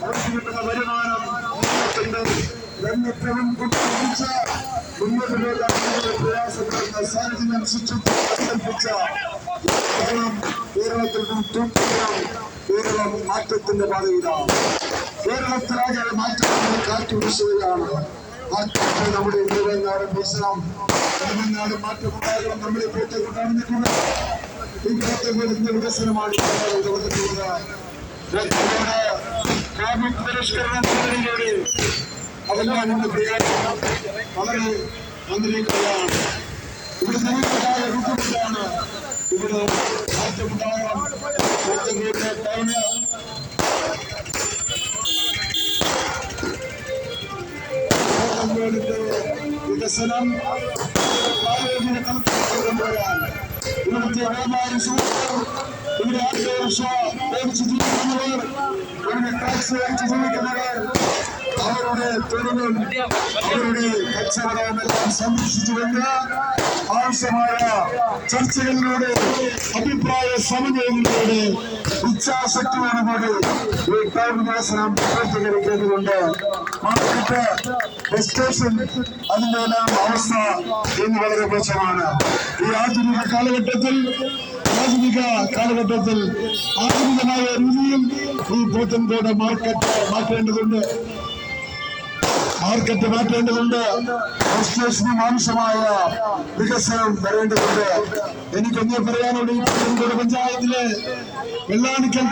അവർക്ക് കിട്ടുന്ന വരുമാനം രംഗത്തവും കുട്ടിച്ച മുന്നോട്ട് പോകാൻ പ്രയാസപ്പെടുന്ന സാഹചര്യം സൃഷ്ടിച്ച കേരളത്തിൽ നിന്നും കേരളം മാറ്റത്തിന്റെ പാതയിലാണ്. കേരളത്തിലാകെ മാറ്റത്തിന്റെ കാറ്റ് വീശുകയാണ്. മാറ്റത്തെ നമ്മുടെ തിരുവങ്ങാട് വീശണം. തിരുവങ്ങാട് മാറ്റമുണ്ടാകണം. നമ്മളെ പോറ്റെക്കൊണ്ടാണ് ഈ പോറ്റെക്കൊടുന്ന വികസനമാണ് പരിഷ്കരണം അതെല്ലാം ഇന്ന് പ്രയാസം വളരെ വന്നിരിക്കുകയാണ്. ഇവിടെ ജനങ്ങളുണ്ടായ ബുദ്ധിമുട്ടാണ്. ഇവിടെ മാറ്റമുണ്ടാകണം. വികസനം പ്രായോഗിക തലത്തിലേക്ക് കൊണ്ടുവരാൻ ഇവിടുത്തെ വ്യാപാരി സുഹൃത്തുക്കൾ, ഇവിടെ ആത്മരക്ഷ മേടിച്ച് ജീവിക്കുന്നവർ, ഇവിടെ ടാക്സ് അടിച്ച് ജീവിക്കുന്നവർ, അവരുടെ തൊഴിലും അവരുടെ കച്ചവടവുമെല്ലാം സംരക്ഷിച്ചുകൊണ്ട് ആവശ്യമായ ചർച്ചകളിലൂടെ അഭിപ്രായ സമന്വയങ്ങളിലൂടെ ഇച്ഛാശക്തിയോടുകൂടി ഈ ടൗൺ വികസനം പൂർത്തീകരിക്കേണ്ടതുണ്ട്. മാർക്കറ്റ്, ബസ് സ്റ്റേഷൻ, അതിന്റെ എല്ലാം അവസ്ഥ ഇന്ന് വളരെ മോശമാണ്. ഈ ആധുനിക കാലഘട്ടത്തിൽ ആധുനികമായ രീതിയിൽ ഈ പോത്തൻകോട് മാർക്കറ്റ് മാറ്റേണ്ടതുണ്ട്. ബസ് സ്റ്റേഷനും ആവശ്യമായ വികസനം വരേണ്ടതുണ്ട്. എനിക്കൊന്നേ പറയാനുള്ളൂ, ഈ പോത്തൻകോട് പഞ്ചായത്തിലെ വെള്ളാണിക്കൽ